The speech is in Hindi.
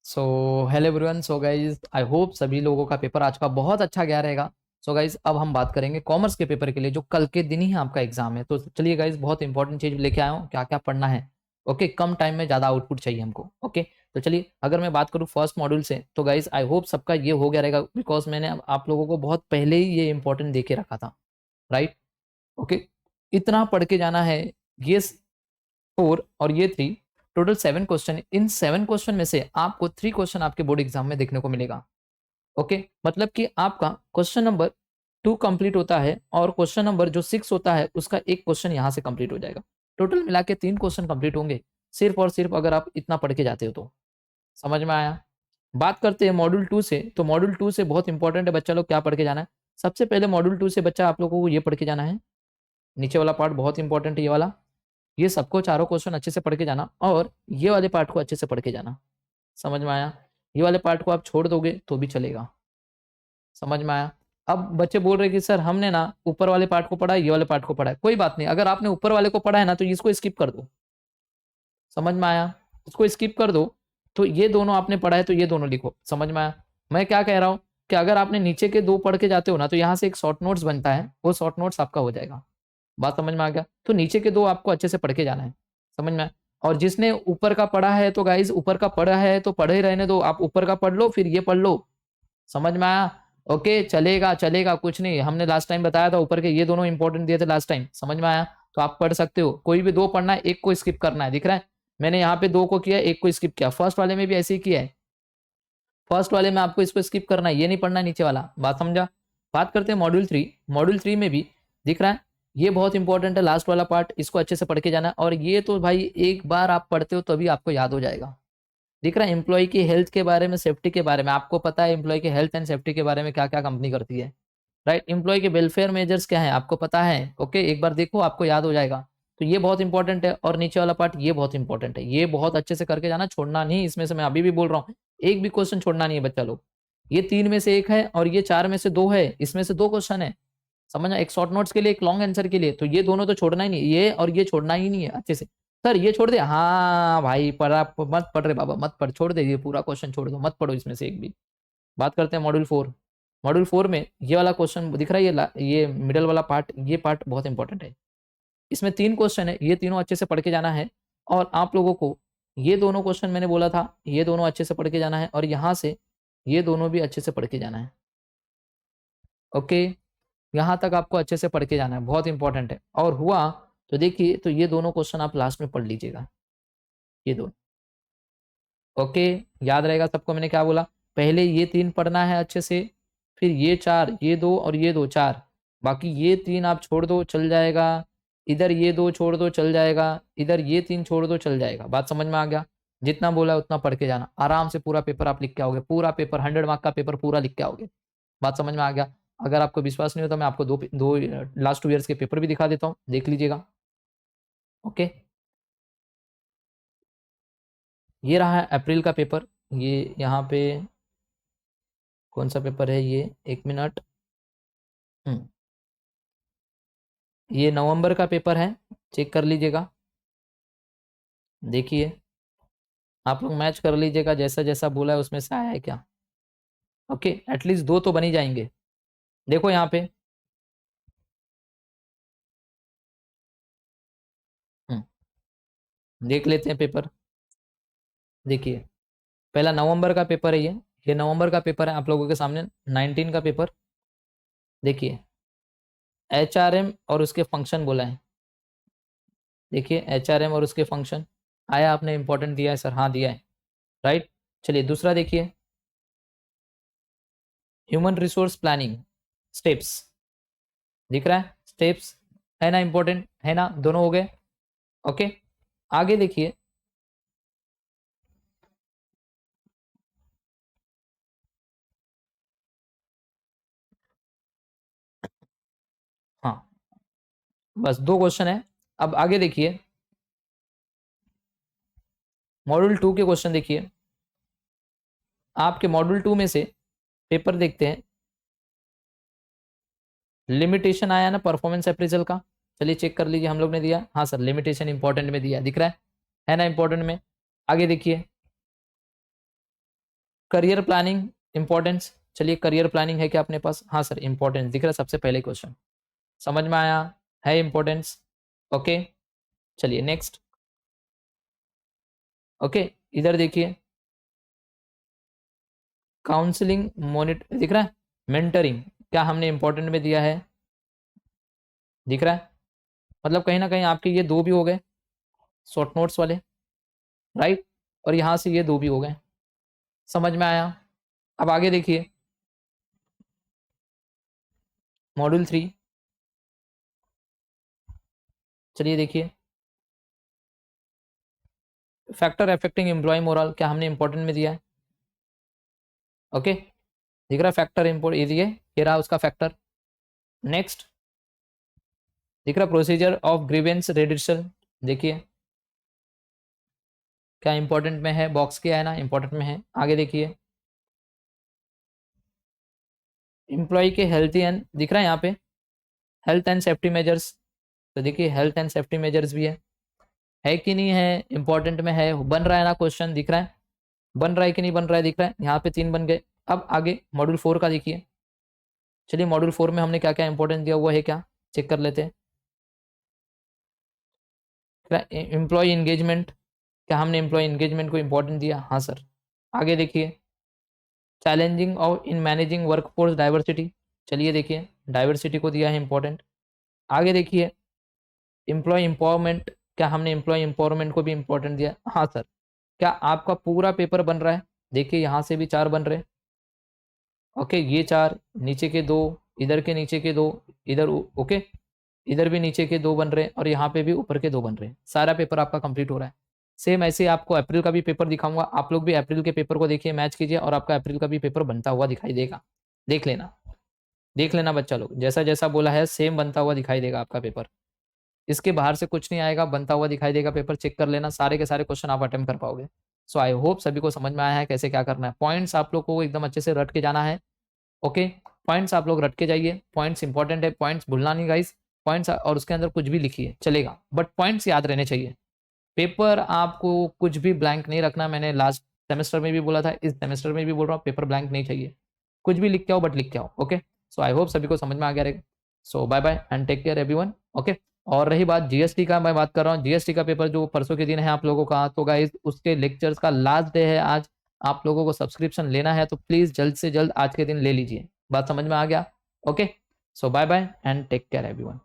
So hello everyone. So guys I hope सभी लोगों का पेपर आज का बहुत अच्छा गया रहेगा। सो गाइज अब हम बात करेंगे कॉमर्स के पेपर के लिए जो कल के दिन ही आपका एग्जाम है। तो चलिए गाइज बहुत इंपॉर्टेंट चीज लेके आया हूँ, क्या क्या पढ़ना है। ओके, कम टाइम में ज़्यादा आउटपुट चाहिए हमको। ओके, तो चलिए अगर मैं बात करूँ फर्स्ट मॉड्यूल से तो गाइज आई होप सबका ये हो गया रहेगा, बिकॉज मैंने आप लोगों को बहुत पहले ही ये इंपॉर्टेंट दे के रखा था। राइट। ओके, इतना पढ़ के जाना है। ये 4 और ये 3, टोटल 7 क्वेश्चन। इन 7 क्वेश्चन में से आपको 3 क्वेश्चन आपके बोर्ड एग्जाम में देखने को मिलेगा। ओके, मतलब कि आपका क्वेश्चन नंबर 2 कंप्लीट होता है और क्वेश्चन नंबर जो 6 होता है उसका एक क्वेश्चन यहाँ से कंप्लीट हो जाएगा। टोटल मिला के 3 क्वेश्चन कंप्लीट होंगे, सिर्फ और सिर्फ अगर आप इतना पढ़ के जाते हो तो। समझ में आया? बात करते हैं मॉड्यूल 2 से। तो मॉड्यूल 2 से बहुत इंपॉर्टेंट है बच्चा लोग, क्या पढ़ के जाना है। सबसे पहले मॉड्यूल 2 से बच्चा आप लोगों को ये पढ़ के जाना है, नीचे वाला पार्ट बहुत इंपॉर्टेंट है ये वाला। ये सबको चारों क्वेश्चन अच्छे से पढ़ के जाना और ये वाले पार्ट को अच्छे से पढ़ के जाना। समझ में आया? ये वाले पार्ट को आप छोड़ दोगे तो भी चलेगा। समझ में आया? अब बच्चे बोल रहे कि सर हमने ना ऊपर वाले पार्ट को पढ़ा है, ये वाले पार्ट को पढ़ा है। कोई बात नहीं, अगर आपने ऊपर वाले को पढ़ा है ना तो इसको स्किप कर दो। समझ में आया? इसको स्किप कर दो। तो ये दोनों आपने पढ़ा है तो ये दोनों लिखो। समझ में आया? मैं क्या कह रहा हूँ कि अगर आपने नीचे के 2 पढ़ के जाते हो ना तो यहाँ से एक शॉर्ट नोट्स बनता है, वो शॉर्ट नोट्स आपका हो जाएगा। बात समझ में आ गया? तो नीचे के 2 आपको अच्छे से पढ़ के जाना है। समझ में आया? और जिसने ऊपर का पढ़ा है तो गाइज ऊपर का पढ़ा है तो पढ़े रहने दो, आप ऊपर का पढ़ लो फिर ये पढ़ लो। समझ में आया? ओके, चलेगा चलेगा, कुछ नहीं। हमने लास्ट टाइम बताया था ऊपर के ये दोनों इंपॉर्टेंट दिए थे लास्ट टाइम। समझ में आया? तो आप पढ़ सकते हो, कोई भी 2 पढ़ना है, एक को स्किप करना है। दिख रहा है मैंने यहाँ पे 2 को किया, एक को स्किप किया। फर्स्ट वाले में भी ऐसे ही किया है। फर्स्ट वाले में आपको इसको स्किप करना है, ये नहीं पढ़ना है नीचे वाला। बात समझा? बात करते हैं मॉड्यूल 3। मॉड्यूल 3 में भी दिख रहा है ये बहुत इंपॉर्टेंट है, लास्ट वाला पार्ट, इसको अच्छे से पढ़ के जाना है। और ये तो भाई एक बार आप पढ़ते हो तभी आपको याद हो जाएगा। दिख रहा है एम्प्लॉय की हेल्थ के बारे में, सेफ्टी के बारे में। आपको पता है एम्प्लॉय के हेल्थ एंड सेफ्टी के बारे में क्या क्या कंपनी करती है। राइट। एम्प्लॉय के वेलफेयर मेजर्स क्या है आपको पता है। ओके, एक बार देखो आपको याद हो जाएगा। तो ये बहुत इंपॉर्टेंट है। और नीचे वाला पार्ट ये बहुत इंपॉर्टेंट है, ये बहुत अच्छे से करके जाना, छोड़ना नहीं। इसमें से मैं अभी भी बोल रहा हूँ, एक भी क्वेश्चन छोड़ना नहीं है बच्चा लोग। ये 3 में से 1 है और ये 4 में से 2 है, इसमें से 2 क्वेश्चन है। समझना? एक शॉर्ट नोट्स के लिए, एक लॉन्ग आंसर के लिए। तो ये दोनों तो छोड़ना ही नहीं, ये और ये छोड़ना ही नहीं है अच्छे से। सर ये छोड़ दे, हाँ भाई पढ़ा मत पढ़ रहे बाबा, मत पढ़, छोड़ दे, ये पूरा क्वेश्चन छोड़ दो, मत पढ़ो इसमें से एक भी। बात करते हैं मॉड्यूल 4। मॉड्यूल 4 में ये वाला क्वेश्चन दिख रहा है, ये मिडल वाला पार्ट, ये पार्ट बहुत इंपॉर्टेंट है। इसमें 3 क्वेश्चन है, ये तीनों अच्छे से पढ़ के जाना है। और आप लोगों को ये दोनों क्वेश्चन मैंने बोला था, ये दोनों अच्छे से पढ़ के जाना है। और यहाँ से ये दोनों भी अच्छे से पढ़ के जाना है। ओके, यहाँ तक आपको अच्छे से पढ़ के जाना है, बहुत इंपॉर्टेंट है। और हुआ तो देखिए, तो ये दोनों क्वेश्चन आप लास्ट में पढ़ लीजिएगा, ये दोनों। ओके, याद रहेगा सबको मैंने क्या बोला। पहले ये 3 पढ़ना है अच्छे से, फिर ये 4, ये 2 और ये 2, 4। बाकी ये 3 आप छोड़ दो चल जाएगा, इधर ये 2 छोड़ दो चल जाएगा, इधर ये 3 छोड़ दो चल जाएगा। बात समझ में आ गया? जितना बोला उतना पढ़ के जाना, आराम से पूरा पेपर आप लिख के आओगे। पूरा पेपर 100 मार्क का पेपर पूरा लिख के आओगे। बात समझ में आ गया? अगर आपको विश्वास नहीं होता मैं आपको दो लास्ट 2 ईयर्स के पेपर भी दिखा देता हूँ, देख लीजिएगा। ओके, ये रहा है अप्रैल का पेपर। ये यहाँ पे कौन सा पेपर है ये, 1 मिनट। ये नवंबर का पेपर है, चेक कर लीजिएगा। देखिए आप लोग मैच कर लीजिएगा, जैसा जैसा बोला है उसमें से आया है क्या। ओके, एटलीस्ट 2 तो बन ही जाएंगे। देखो यहाँ पे। देख लेते हैं पेपर। देखिए पहला नवंबर का पेपर है ये नवंबर का पेपर है आप लोगों के सामने, 19 का पेपर। देखिए HRM और उसके फंक्शन बोला है। देखिए HRM और उसके फंक्शन आया, आपने इंपॉर्टेंट दिया है सर, हाँ दिया है। राइट। चलिए दूसरा देखिए, ह्यूमन रिसोर्स प्लानिंग स्टेप्स। दिख रहा है स्टेप्स, है ना, इंपॉर्टेंट है ना, दोनों हो गए। ओके, आगे देखिए। हाँ, बस 2 क्वेश्चन है। अब आगे देखिए, मॉड्यूल 2 के क्वेश्चन देखिए। आपके मॉड्यूल 2 में से पेपर देखते हैं, लिमिटेशन आया ना परफॉर्मेंस अप्रेजल का। चलिए चेक कर लीजिए, हम लोग ने दिया, हाँ सर लिमिटेशन इंपॉर्टेंट में दिया, दिख रहा है ना इंपॉर्टेंट में। आगे देखिए, करियर प्लानिंग इंपॉर्टेंस, चलिए करियर प्लानिंग है क्या अपने पास? हाँ सर इंपॉर्टेंस दिख रहा है सबसे पहले क्वेश्चन, समझ में आया है इंपॉर्टेंस। ओके चलिए नेक्स्ट। ओके इधर देखिए काउंसलिंग मॉनिटर दिख रहा है, मेंटरिंग क्या हमने इंपॉर्टेंट में दिया है, दिख रहा है? मतलब कहीं ना कहीं आपके ये दो भी हो गए शॉर्ट नोट्स वाले, राइट, और यहाँ से ये दो भी हो गए, समझ में आया? अब आगे देखिए मॉड्यूल 3, चलिए देखिए फैक्टर अफेक्टिंग एम्प्लॉय मोरल क्या हमने इंपॉर्टेंट में दिया है। ओके दिख रहा है फैक्टर इम्पोर्ट ये रहा उसका फैक्टर। नेक्स्ट दिख रहा प्रोसीजर ऑफ ग्रीवेंस रेडिशन, देखिए क्या इंपॉर्टेंट में है, बॉक्स किया है ना, इंपॉर्टेंट में है। आगे देखिए एम्प्लॉय के हेल्थी एंड दिख रहा है यहाँ पे हेल्थ एंड सेफ्टी मेजर्स, तो देखिए हेल्थ एंड सेफ्टी मेजर्स भी है कि नहीं है, इंपॉर्टेंट में है, बन रहा है ना क्वेश्चन, दिख रहा है बन रहा है कि नहीं बन रहा है, दिख रहा है यहाँ पे 3 बन गए। अब आगे मॉड्यूल 4 का देखिए, चलिए मॉड्यूल 4 में हमने क्या क्या इंपॉर्टेंट दिया हुआ है क्या चेक कर लेते हैं। एम्प्लॉय इंगेजमेंट क्या हमने एम्प्लॉय इंगेजमेंट को इंपॉर्टेंट दिया, हाँ सर। आगे देखिए चैलेंजिंग और इन मैनेजिंग वर्कफोर्स डाइवर्सिटी, चलिए देखिए डाइवर्सिटी को दिया है इंपॉर्टेंट। आगे देखिए एम्प्लॉय एम्पावरमेंट क्या हमने एम्प्लॉय एम्पावरमेंट को भी इंपॉर्टेंट दिया, हाँ सर। क्या आपका पूरा पेपर बन रहा है, देखिए यहाँ से भी 4 बन रहे हैं। ओके ये 4 नीचे के 2, इधर के नीचे के 2, इधर ओके इधर भी नीचे के 2 बन रहे हैं और यहाँ पे भी ऊपर के 2 बन रहे हैं, सारा पेपर आपका कंप्लीट हो रहा है। सेम ऐसे आपको अप्रैल का भी पेपर दिखाऊंगा, आप लोग भी अप्रैल के पेपर को देखिए मैच कीजिए और आपका अप्रैल का भी पेपर बनता हुआ दिखाई देगा, देख लेना देख लेना बच्चा लोग, जैसा जैसा बोला है सेम बनता हुआ दिखाई देगा आपका पेपर, इसके बाहर से कुछ नहीं आएगा, बनता हुआ दिखाई देगा पेपर, चेक कर लेना सारे के सारे क्वेश्चन आप अटेम्प्ट कर पाओगे। सो आई होप सभी को समझ में आया है कैसे क्या करना है, पॉइंट्स आप लोग को एकदम अच्छे से रट के जाना है। ओके पॉइंट्स आप लोग रट के जाइए, पॉइंट्स इंपॉर्टेंट है, पॉइंट्स भूलना नहीं गाइस, पॉइंट्स और उसके अंदर कुछ भी लिखिए चलेगा बट पॉइंट्स याद रहने चाहिए। पेपर आपको कुछ भी ब्लैंक नहीं रखना, मैंने लास्ट सेमेस्टर में भी बोला था, इस सेमेस्टर में भी बोल रहा हूँ, पेपर ब्लैंक नहीं चाहिए, कुछ भी लिख के आओ बट लिख के आओ। ओके सो आई होप सभी को समझ में आ गया रहेगा। So bye bye and take care everyone. Okay और रही बात जीएसटी का, मैं बात कर रहा हूँ जीएसटी का पेपर जो परसों के दिन है आप लोगों का, तो गाइज उसके लेक्चर्स का लास्ट डे है आज, आप लोगों को सब्सक्रिप्शन लेना है तो प्लीज जल्द से जल्द आज के दिन ले लीजिए, बात समझ में आ गया। Okay so bye bye and take care everyone.